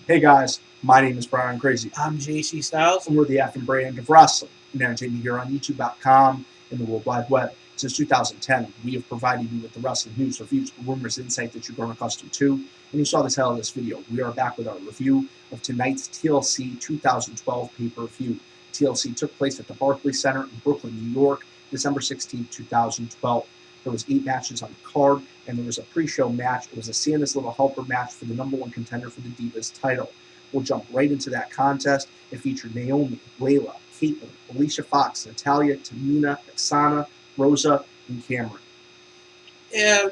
Hey guys, my name is Brian Crazy, I'm JC Styles. and we're the F and brand of wrestling and entertainment here on YouTube.com and the World Wide Web. Since 2010, we have provided you with the wrestling news, reviews, rumors, insight that you're grown accustomed to, and you saw the title of this video. We are back with our review of tonight's TLC 2012 pay-per-view. TLC took place at the Barclays Center in Brooklyn, New York, December 16, 2012. There was 8 matches on the card, and there was a pre-show match. It was a Cena's Little Helper match for the number 1 contender for the Divas title. We'll jump right into that contest. It featured Naomi, Layla, Caitlin, Alicia Fox, Natalia, Tamina, Oksana, Rosa, and Cameron. Yeah,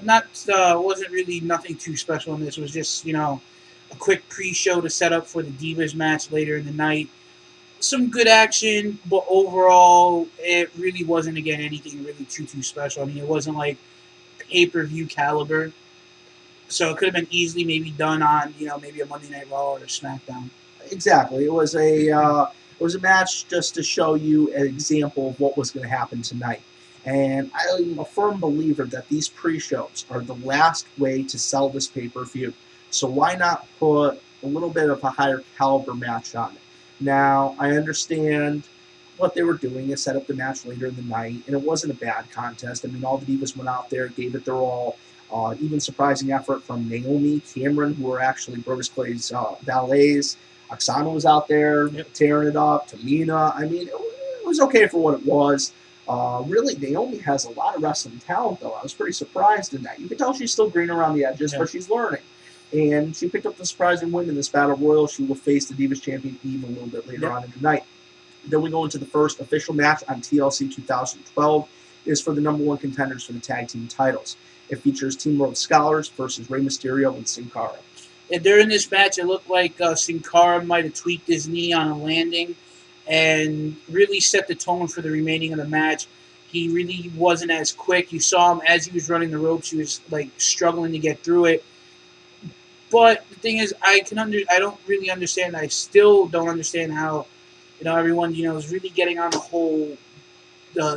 wasn't really nothing too special in this. It was just a quick pre-show to set up for the Divas match later in the night. Some good action, but overall, it really wasn't anything really too special. I mean, it wasn't like pay-per-view caliber, so it could have been easily maybe done on maybe a Monday Night Raw or a SmackDown. Exactly. It was a match just to show you an example of what was going to happen tonight. And I'm a firm believer that these pre-shows are the last way to sell this pay-per-view. So why not put a little bit of a higher caliber match on it? Now, I understand what they were doing is set up the match later in the night, and it wasn't a bad contest. I mean, all the Divas went out there, gave it their all. Even surprising effort from Naomi, Cameron, who were actually Brodus Clay's valets. Oksana was out there tearing it up. Tamina. I mean, it was okay for what it was. Really, Naomi has a lot of wrestling talent, though. I was pretty surprised in that. You can tell she's still green around the edges, but she's learning. And she picked up the surprising win in this Battle Royal. She will face the Divas champion Eve a little bit later on in the night. Then we go into the first official match on TLC 2012. It is for the number 1 contenders for the tag team titles. It features Team Rhodes Scholars versus Rey Mysterio and Sin Cara. And during this match, it looked like Sin Cara might have tweaked his knee on a landing and really set the tone for the remaining of the match. He really wasn't as quick. You saw him as he was running the ropes. He was like struggling to get through it. But the thing is, I don't really understand. I still don't understand how everyone is really getting on the whole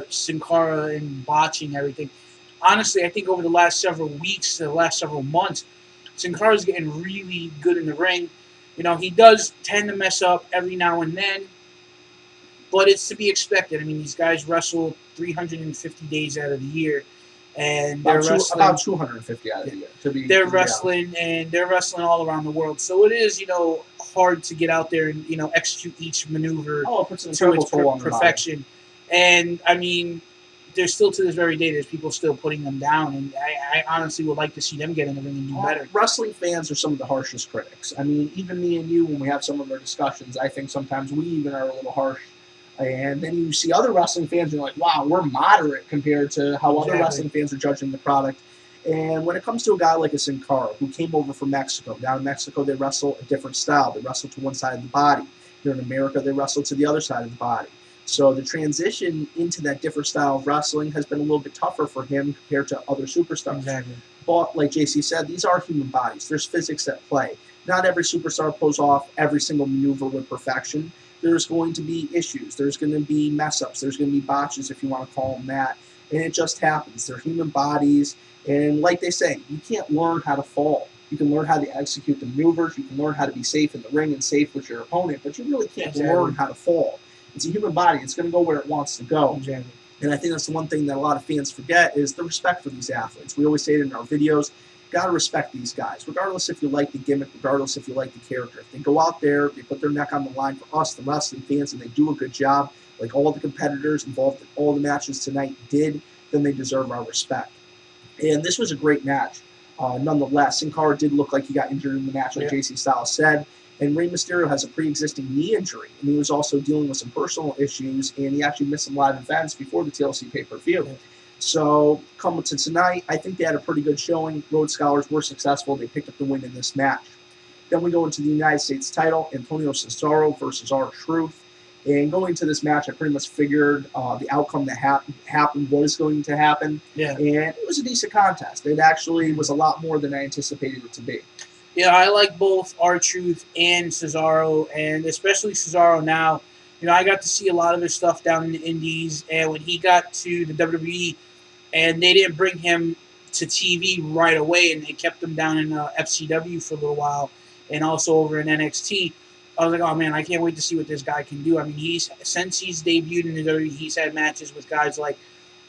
Sin Cara and botching everything. Honestly, I think over the last several weeks, the last several months, Sin Cara's getting really good in the ring. He does tend to mess up every now and then, but it's to be expected. I mean, these guys wrestle 350 days out of the year, and they're wrestling about 250 out of the year. They're wrestling and they're wrestling all around the world. So it is, hard to get out there and execute each maneuver to its perfection. And I mean, there's still to this very day, there's people still putting them down, and I honestly would like to see them get in the ring and do better. Wrestling fans are some of the harshest critics. I mean, even me and you, when we have some of our discussions, I think sometimes we even are a little harsh. And then you see other wrestling fans, and you're like, wow, we're moderate compared to how other wrestling fans are judging the product. And when it comes to a guy like a Sin Cara, who came over from Mexico, down in Mexico, they wrestle a different style. They wrestle to one side of the body. Here in America, they wrestle to the other side of the body. So the transition into that different style of wrestling has been a little bit tougher for him compared to other superstars. Exactly. But like JC said, these are human bodies. There's physics at play. Not every superstar pulls off every single maneuver with perfection. There's going to be issues. There's going to be mess-ups. There's going to be botches, if you want to call them that. And it just happens. They're human bodies. And like they say, you can't learn how to fall. You can learn how to execute the maneuvers. You can learn how to be safe in the ring and safe with your opponent. But you really can't learn how to fall. It's a human body. It's going to go where it wants to go. Exactly. And I think that's the one thing that a lot of fans forget is the respect for these athletes. We always say it in our videos. Got to respect these guys, regardless if you like the gimmick, regardless if you like the character. If they go out there, they put their neck on the line for us, the wrestling fans, and they do a good job, like all the competitors involved in all the matches tonight did, then they deserve our respect. And this was a great match. Nonetheless, Sin Cara did look like he got injured in the match, like JC Styles said. And Rey Mysterio has a pre-existing knee injury, and he was also dealing with some personal issues, and he actually missed some live events before the TLC pay-per-view. So, coming to tonight, I think they had a pretty good showing. Rhodes Scholars were successful. They picked up the win in this match. Then we go into the United States title, Antonio Cesaro versus R-Truth. And going into this match, I pretty much figured the outcome that happened was going to happen. Yeah. And it was a decent contest. It actually was a lot more than I anticipated it to be. Yeah, I like both R-Truth and Cesaro, and especially Cesaro now. I got to see a lot of his stuff down in the Indies, and when he got to the WWE, and they didn't bring him to TV right away, and they kept him down in FCW for a little while. and also over in NXT. I was like, oh man, I can't wait to see what this guy can do. I mean, since he's debuted in the WWE, he's had matches with guys like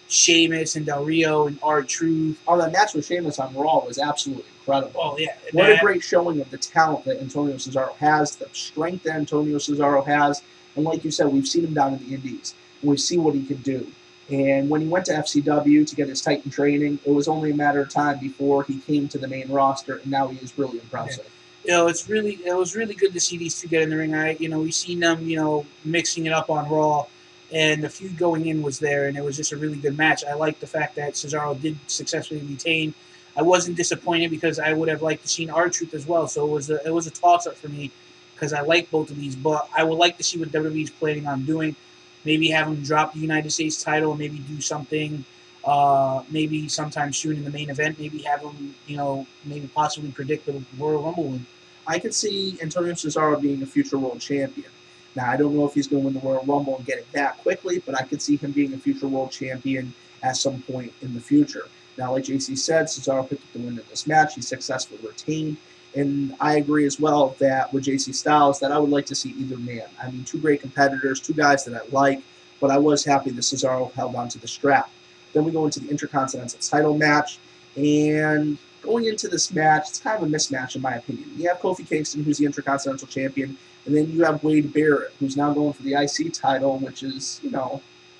Sheamus and Del Rio and R-Truth. Oh, that match with Sheamus on Raw was absolutely incredible. Oh yeah, what a great showing of the talent that Antonio Cesaro has, the strength that Antonio Cesaro has, and like you said, we've seen him down in the Indies, and we've seen what he can do. And when he went to FCW to get his Titan training, it was only a matter of time before he came to the main roster, and now he is really impressive. Yeah. It was really good to see these two get in the ring. We've seen them, mixing it up on Raw, and the feud going in was there, and it was just a really good match. I like the fact that Cesaro did successfully retain. I wasn't disappointed because I would have liked to see R-Truth as well. So it was a toss up for me because I like both of these, but I would like to see what WWE is planning on doing. Maybe have him drop the United States title, maybe do something. Maybe sometime soon in the main event, maybe have him, maybe possibly predict the Royal Rumble win. I could see Antonio Cesaro being a future world champion. Now, I don't know if he's going to win the Royal Rumble and get it that quickly, but I could see him being a future world champion at some point in the future. Now, like JC said, Cesaro picked up the win in this match. He successfully retained. And I agree as well that with JC Styles that I would like to see either man. I mean, two great competitors, two guys that I like, but I was happy that Cesaro held on to the strap. Then we go into the Intercontinental title match, and going into this match, it's kind of a mismatch in my opinion. You have Kofi Kingston, who's the Intercontinental Champion, and then you have Wade Barrett, who's now going for the IC title, which is,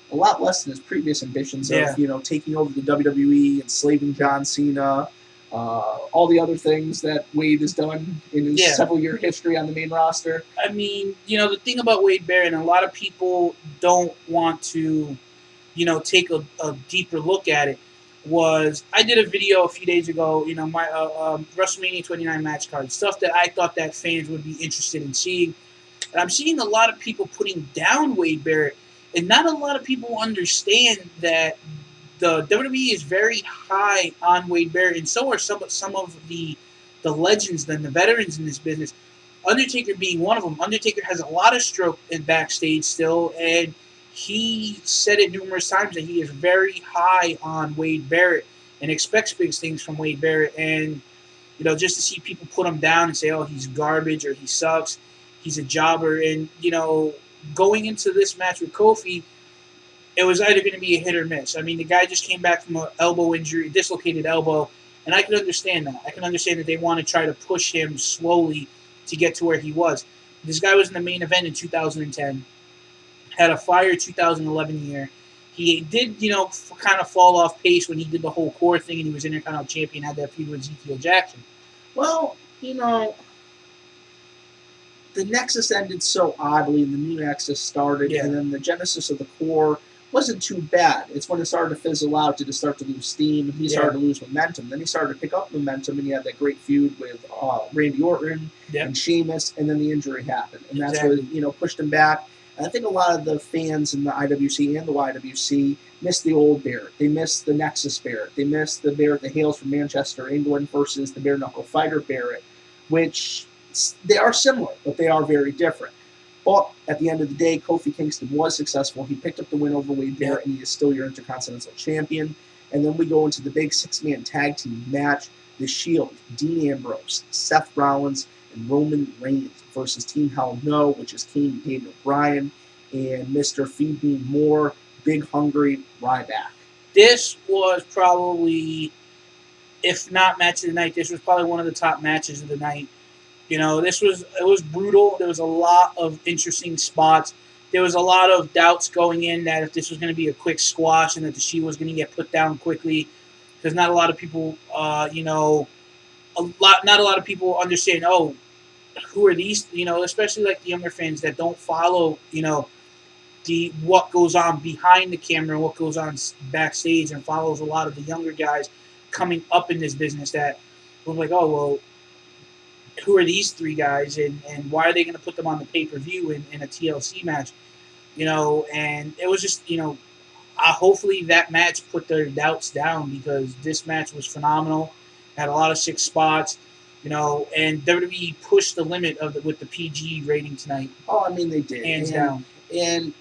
a lot less than his previous ambitions of, taking over the WWE, enslaving John Cena, all the other things that Wade has done in his several-year history on the main roster. I mean, the thing about Wade Barrett, and a lot of people don't want to take a deeper look at it, was I did a video a few days ago, my WrestleMania 29 match card, stuff that I thought that fans would be interested in seeing. And I'm seeing a lot of people putting down Wade Barrett, and not a lot of people understand that the WWE is very high on Wade Barrett, and so are some of the legends and the veterans in this business. Undertaker being one of them. Undertaker has a lot of stroke in backstage still, and he said it numerous times that he is very high on Wade Barrett and expects big things from Wade Barrett. And, just to see people put him down and say, oh, he's garbage or he sucks, he's a jobber. And, going into this match with Kofi, it was either going to be a hit or miss. I mean, the guy just came back from an elbow injury, dislocated elbow, and I can understand that. I can understand that they want to try to push him slowly to get to where he was. This guy was in the main event in 2010. Had a fire 2011 year. He did, kind of fall off pace when he did the whole core thing and he was Intercontinental Champion, had that feud with Ezekiel Jackson. Well, the Nexus ended so oddly, and the new Nexus started, and then the genesis of the core wasn't too bad. It's when it started to fizzle out, did it start to lose steam, and he started to lose momentum. Then he started to pick up momentum, and he had that great feud with Randy Orton and Sheamus, and then the injury happened. And that's what, pushed him back. And I think a lot of the fans in the IWC and the YWC miss the old Barrett. They miss the Nexus Barrett. They miss the Barrett that hails from Manchester, England versus the bare knuckle fighter Barrett, which they are similar, but they are very different. But at the end of the day, Kofi Kingston was successful. He picked up the win over Wade Barrett, and he is still your Intercontinental Champion. And then we go into the big six-man tag team match, The Shield, Dean Ambrose, Seth Rollins, and Roman Reigns versus Team Hell No, which is Kane and Daniel Bryan, and Mr. Feed Me More, Big Hungry Ryback. This was probably, if not match of the night, this was probably one of the top matches of the night. It was brutal. There was a lot of interesting spots. There was a lot of doubts going in that if this was going to be a quick squash and that the Shield was going to get put down quickly, because not a lot of people, not a lot of people understand. Oh, who are these? Especially like the younger fans that don't follow, what goes on behind the camera and what goes on backstage, and follows a lot of the younger guys coming up in this business that were like, oh well, who are these three guys, and why are they going to put them on the pay-per-view in a TLC match? And it was just, hopefully that match put their doubts down, because this match was phenomenal. Had a lot of sick spots, and WWE pushed the limit with the PG rating tonight. Oh, I mean, they did. Hands down. And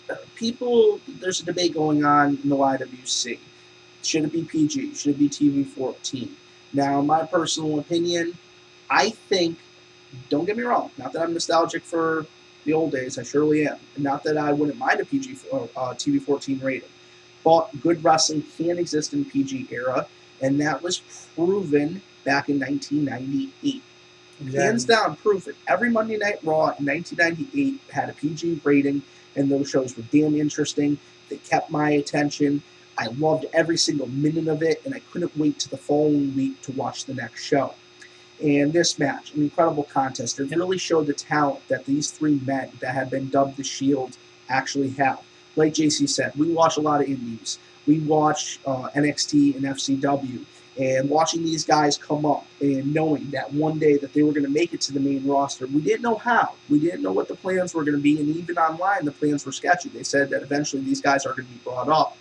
there's a debate going on in the YWC. Should it be PG? Should it be TV-14? Now, my personal opinion, I think Don't get me wrong. Not that I'm nostalgic for the old days. I surely am. And not that I wouldn't mind a TV-14 rating. But good wrestling can exist in PG era, and that was proven back in 1998. Exactly. Hands down, proven. Every Monday Night Raw in 1998 had a PG rating, and those shows were damn interesting. They kept my attention. I loved every single minute of it, and I couldn't wait to the following week to watch the next show. And this match, an incredible contest. It really showed the talent that these three men that have been dubbed the Shield actually have. Like JC said, we watch a lot of indies. We watch NXT and FCW. And watching these guys come up and knowing that one day that they were going to make it to the main roster, we didn't know how. We didn't know what the plans were going to be. And even online, the plans were sketchy. They said that eventually these guys are going to be brought up.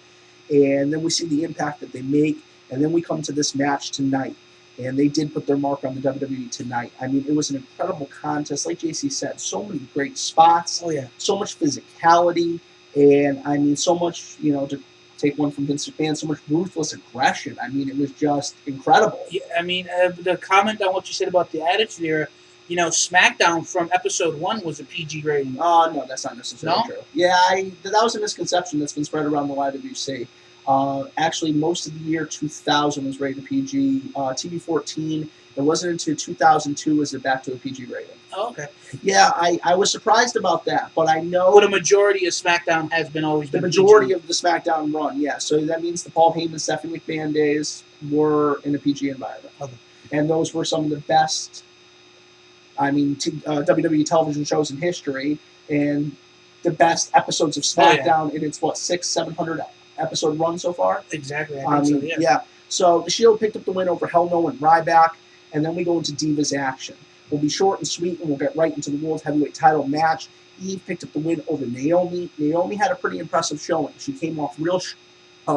And then we see the impact that they make. And then we come to this match tonight. And they did put their mark on the WWE tonight. I mean, it was an incredible contest. Like JC said, so many great spots. Oh, yeah. So much physicality. And, I mean, so much, to take one from Vince McMahon, so much ruthless aggression. I mean, it was just incredible. Yeah, I mean, the comment on what you said about the Attitude Era, SmackDown from episode 1 was a PG rating. No, that's not necessarily true. Yeah, that was a misconception that's been spread around the YWC. Actually, most of the year 2000 was rated PG. TV-14, it wasn't until 2002 was it back to a PG rating. Oh, okay. Yeah, I was surprised about that, but I know... But a majority of SmackDown has been always the been majority PG. of the SmackDown run, yeah. So that means the Paul Heyman, Stephanie McMahon days were in a PG environment. Okay. And those were some of the best, WWE television shows in history, and the best episodes of SmackDown in its, 600-700 episode run so far? Exactly. Yeah. So the Shield picked up the win over Hell No and Ryback, and then we go into Divas action. We'll be short and sweet, and we'll get right into the World Heavyweight title match. Eve picked up the win over Naomi. Naomi had a pretty impressive showing. She came off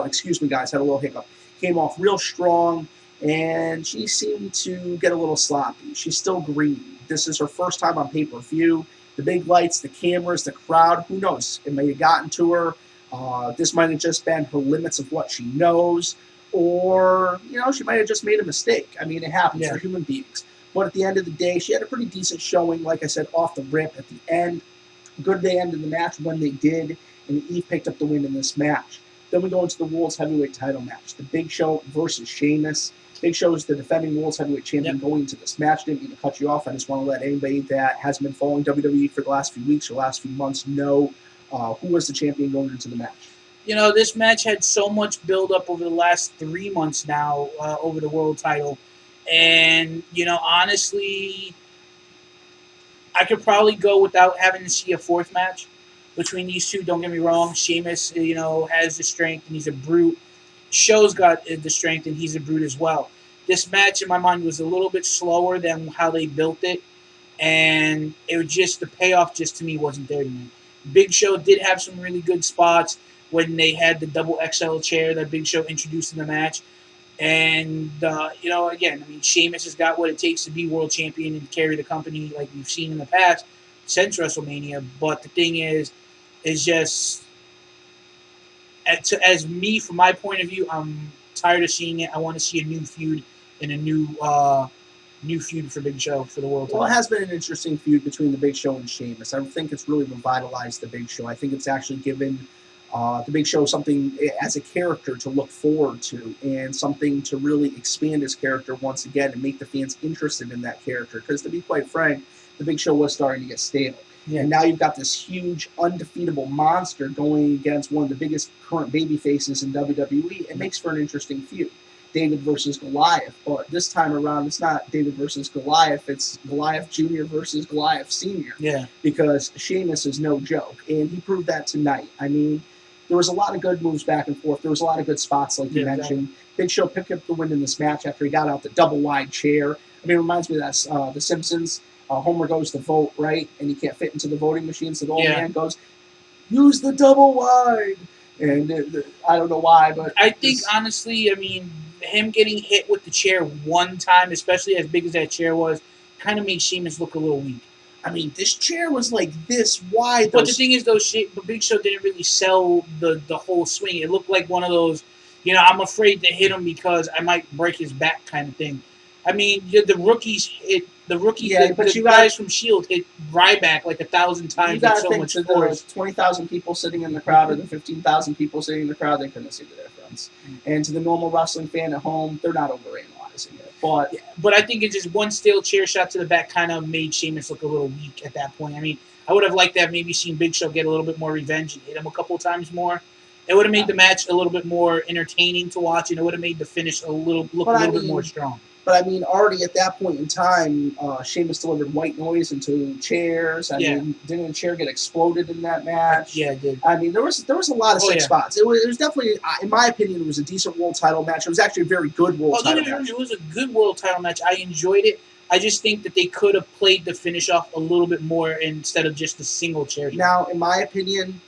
excuse me, guys, had a little hiccup. Came off real strong, and she seemed to get a little sloppy. She's still green. This is her first time on pay-per-view. The big lights, the cameras, the crowd, who knows? It may have gotten to her. This might have just been her limits of what she knows, or, she might have just made a mistake. I mean, it happens for human beings. But at the end of the day, she had a pretty decent showing, like I said, off the rip at the end. Good they ended the match when they did, and Eve picked up the win in this match. Then we go into the World's Heavyweight title match. The Big Show versus Sheamus. Big Show is the defending World's Heavyweight champion going into this match. Didn't mean to cut you off. I just want to let anybody that hasn't been following WWE for the last few weeks or last few months know who was the champion going into the match. This match had so much build-up over the last 3 months now over the world title. And, honestly, I could probably go without having to see a fourth match between these two. Don't get me wrong. Sheamus, has the strength, and he's a brute. Show's got the strength, and he's a brute as well. This match, in my mind, was a little bit slower than how they built it. And it was just, the payoff just to me wasn't there to me. Big Show did have some really good spots when they had the double XL chair that Big Show introduced in the match. And, again, Sheamus has got what it takes to be world champion and carry the company like we've seen in the past since WrestleMania. But the thing is just, as me, from my point of view, I'm tired of seeing it. I want to see a new feud and a new feud for Big Show for the world title. Well, it has been an interesting feud between the Big Show and Sheamus. I don't think it's really revitalized the Big Show. I think it's actually given the Big Show something as a character to look forward to, and something to really expand his character once again and make the fans interested in that character. Because to be quite frank, the Big Show was starting to get stale. Yeah. And now you've got this huge, undefeatable monster going against one of the biggest current baby faces in WWE. It makes for an interesting feud. David versus Goliath. But this time around, it's not David versus Goliath. It's Goliath Jr. versus Goliath Sr. Yeah. Because Sheamus is no joke. And he proved that tonight. There was a lot of good moves back and forth. There was a lot of good spots, like you mentioned. Exactly. Big Show picked up the win in this match after he got out the double wide chair. It reminds me of that, The Simpsons. Homer goes to vote, right? And he can't fit into the voting machine, so the old man goes, use the double wide. And I don't know why, but... I think, honestly, him getting hit with the chair one time, especially as big as that chair was, kind of made Sheamus look a little weak. This chair was like this wide. But the thing is, though, Big Show didn't really sell the whole swing. It looked like one of those, I'm afraid to hit him because I might break his back kind of thing. The rookies hit The rookie, Yeah, but the guys from Shield hit Ryback like 1,000 times. You got with to so think much to force. the 20,000 people sitting in the crowd or the 15,000 people sitting in the crowd, they couldn't see the difference. And to the normal wrestling fan at home, they're not overanalyzing it. But Yeah, but I think it's just one stale chair shot to the back kind of made Sheamus look a little weak at that point. I mean, I would have liked to have maybe seen Big Show get a little bit more revenge and hit him a couple of times more. It would have made the match a little bit more entertaining to watch, and it would have made the finish a little bit more strong. But I mean, already at that point in time, Sheamus delivered white noise into chairs. I mean, didn't a chair get exploded in that match? Yeah, it did. I mean, there was a lot of sick spots. It was definitely, in my opinion, it was a decent world title match. It was actually a very good world title match. It was a good world title match. I enjoyed it. I just think that they could have played the finish off a little bit more instead of just a single chair. Now, in my opinion,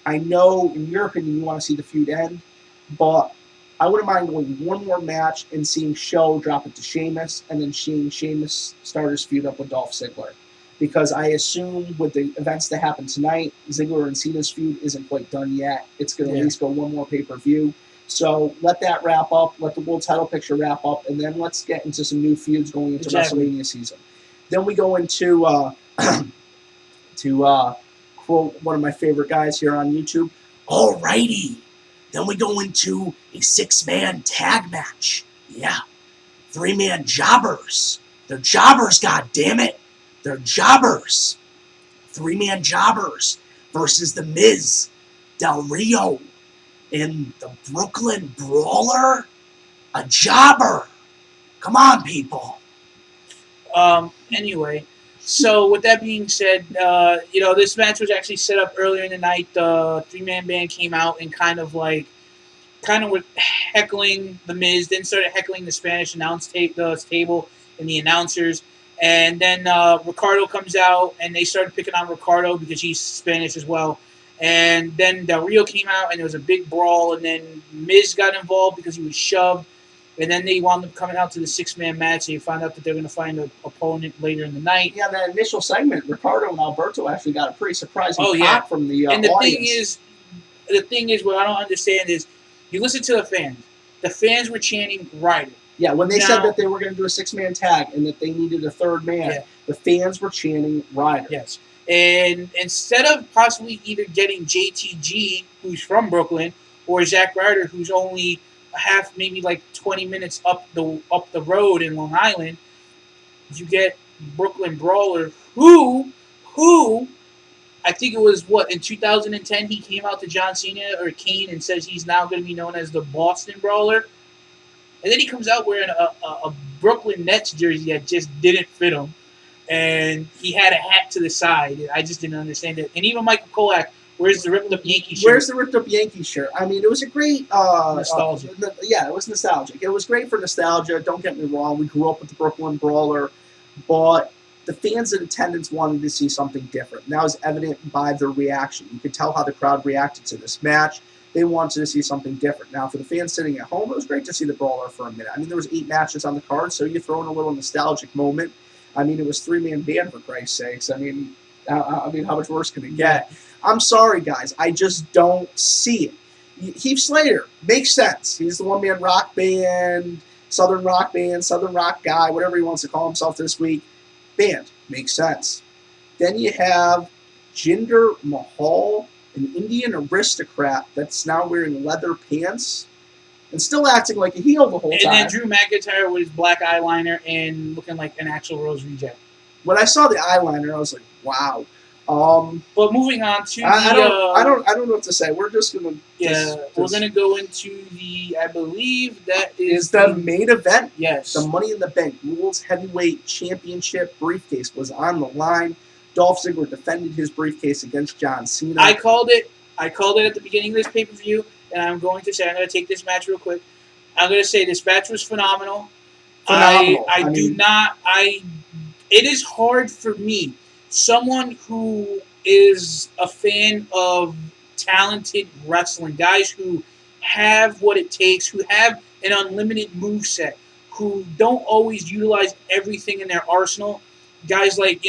I know in your opinion you want to see the feud end, but I wouldn't mind going one more match and seeing Show drop it to Sheamus, and then seeing Sheamus start his feud up with Dolph Ziggler. Because I assume with the events that happen tonight, Ziggler and Cena's feud isn't quite done yet. It's going to at least go one more pay-per-view. So let that wrap up. Let the world title picture wrap up, and then let's get into some new feuds going into WrestleMania season. Then we go into, to quote one of my favorite guys here on YouTube, alrighty. Then we go into a 6-man tag match. Yeah. 3-man jobbers. They're jobbers, goddammit. They're jobbers. 3-man jobbers versus The Miz, Del Rio, and the Brooklyn Brawler. A jobber. Come on, people. Anyway, so with that being said, this match was actually set up earlier in the night. The 3-man band came out and kind of were heckling The Miz, then started heckling the Spanish table and the announcers. And then Ricardo comes out, and they started picking on Ricardo because he's Spanish as well. And then Del Rio came out, and there was a big brawl. And then Miz got involved because he was shoved. And then they wound up coming out to the 6-man match. They found out that they're going to find an opponent later in the night. Yeah, that initial segment, Ricardo and Alberto actually got a pretty surprising pop from the and the audience. The thing is, what I don't understand is, you listen to the fans. The fans were chanting Ryder. Yeah, when they said that they were going to do a 6-man tag and that they needed a third man, the fans were chanting Ryder. Yes. And instead of possibly either getting JTG, who's from Brooklyn, or Zack Ryder, who's only maybe like 20 minutes up the road in Long Island, you get Brooklyn Brawler, who I think it was in 2010 he came out to John Cena or Kane and says he's now going to be known as the Boston Brawler, and then he comes out wearing a Brooklyn Nets jersey that just didn't fit him, and he had a hat to the side. I just didn't understand it. And even Michael Kolak, where's the ripped up Yankee shirt? Where's the ripped up Yankee shirt? I mean, it was a great nostalgia. It was nostalgic. It was great for nostalgia. Don't get me wrong. We grew up with the Brooklyn Brawler, but the fans in attendance wanted to see something different. And that was evident by their reaction. You could tell how the crowd reacted to this match. They wanted to see something different. Now, for the fans sitting at home, it was great to see the Brawler for a minute. I mean, there was 8 matches on the card, so you throw in a little nostalgic moment. I mean, it was 3-man band, for Christ's sakes. I mean, how much worse can it get? I'm sorry, guys. I just don't see it. Heath Slater makes sense. He's the one-man rock band, Southern rock guy, whatever he wants to call himself this week. Band makes sense. Then you have Jinder Mahal, an Indian aristocrat that's now wearing leather pants and still acting like a heel the whole time. And then Drew McIntyre with his black eyeliner and looking like an actual Rose reject. When I saw the eyeliner, I was like, wow. But moving on to I don't know what to say. We're just gonna we're gonna go into I believe that is the main event. Yes, the Money in the Bank Rules Heavyweight Championship briefcase was on the line. Dolph Ziggler defended his briefcase against John Cena. I called it at the beginning of this pay-per-view, and I'm going to take this match real quick. I'm going to say this match was phenomenal. It is hard for me, someone who is a fan of talented wrestling, guys who have what it takes, who have an unlimited moveset, who don't always utilize everything in their arsenal. Guys like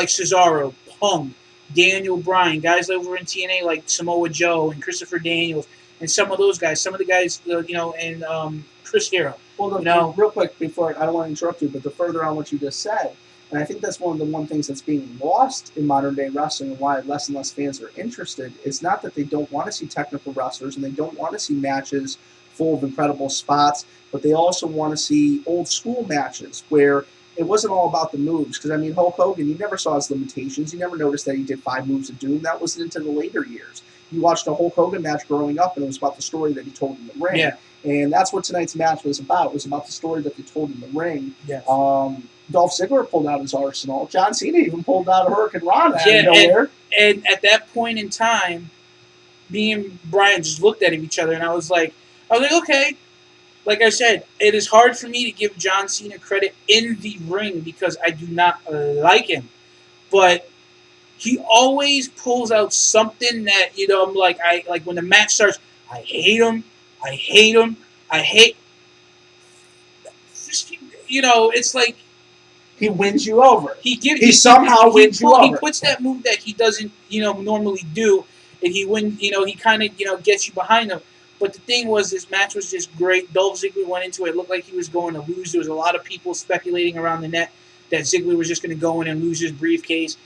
Cesaro, Punk, Daniel Bryan, guys over in TNA like Samoa Joe and Christopher Daniels, and some of those guys, some of the guys, and Chris Hero. Well, real quick before, I don't want to interrupt you, but to further on what you just said, and I think that's one of the things that's being lost in modern day wrestling and why less and less fans are interested. It's not that they don't want to see technical wrestlers and they don't want to see matches full of incredible spots, but they also want to see old school matches where it wasn't all about the moves. Because, I mean, Hulk Hogan, you never saw his limitations. You never noticed that he did 5 moves of doom. That was into the later years. You watched a Hulk Hogan match growing up, and it was about the story that he told in the ring. Yeah. And that's what tonight's match was about. It was about the story that they told in the ring. Yes. Dolph Ziggler pulled out his arsenal. John Cena even pulled out a Hurricane Rana out of nowhere. And at that point in time, me and Brian just looked at each other, and I was like, okay. Like I said, it is hard for me to give John Cena credit in the ring because I do not like him. But he always pulls out something that, I'm like, when the match starts, I hate him. It's like he wins you over. He somehow wins you over. He puts that move that he doesn't, normally do, and he kind of, gets you behind him. But the thing was, this match was just great. Dolph Ziggler went into it. It looked like he was going to lose. There was a lot of people speculating around the net that Ziggler was just going to go in and lose his briefcase.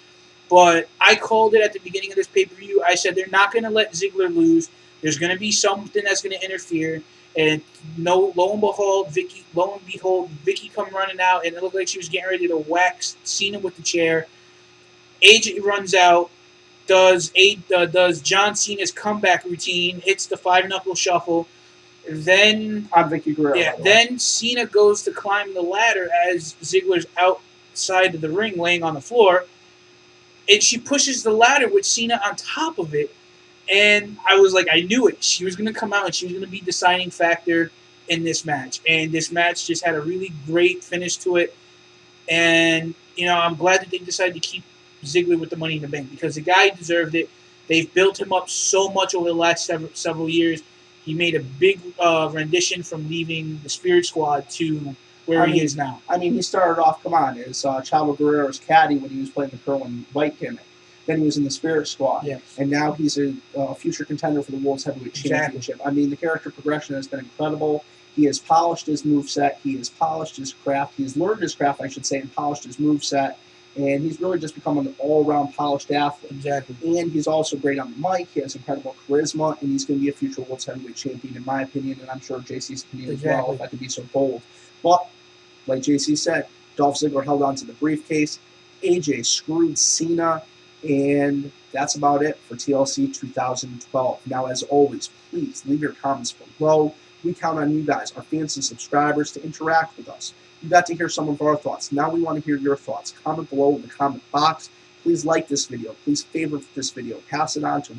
But I called it at the beginning of this pay-per-view. I said they're not going to let Ziggler lose. There's going to be something that's going to interfere. And lo and behold, Vicky come running out, and it looked like she was getting ready to whack Cena with the chair. AJ runs out. Does John Cena's comeback routine, hits the 5-knuckle shuffle. Then I'm Vicky Guerrero. Yeah. Then Cena goes to climb the ladder as Ziggler's outside of the ring, laying on the floor, and she pushes the ladder with Cena on top of it. And I was like, I knew it. She was going to come out and she was going to be the deciding factor in this match. And this match just had a really great finish to it. And I'm glad that they decided to keep Ziggler with the Money in the Bank because the guy deserved it. They've built him up so much over the last several years. He made a big rendition from leaving the Spirit Squad to where he is now. I mean, he started off, as Chavo Guerrero's caddy when he was playing the Kerwin White gimmick. Then he was in the Spirit Squad. Yes. And now he's a future contender for the World's Heavyweight Championship. I mean, the character progression has been incredible. He has polished his moveset. He has polished his craft. He has learned his craft, I should say, and polished his moveset. And he's really just become an all-around polished athlete. Exactly. And he's also great on the mic. He has incredible charisma, and he's going to be a future World Heavyweight Champion, in my opinion, and I'm sure JC's opinion as well, if I could be so bold. But, like JC said, Dolph Ziggler held on to the briefcase. AJ screwed Cena, and that's about it for TLC 2012. Now, as always, please leave your comments below. We count on you guys, our fans and subscribers, to interact with us. You got to hear some of our thoughts. Now we want to hear your thoughts. Comment below in the comment box. Please like this video. Please favorite this video. Pass it on to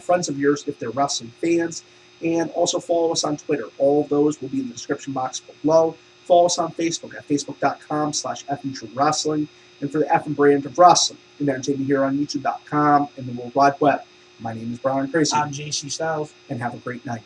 friends of yours if they're wrestling fans. And also follow us on Twitter. All of those will be in the description box below. Follow us on Facebook at facebook.com/FNTrueWrestling. And for the F and brand of wrestling and entertainment here on YouTube.com and the World Wide Web. My name is Brian Crazy. I'm JC Styles. And have a great night.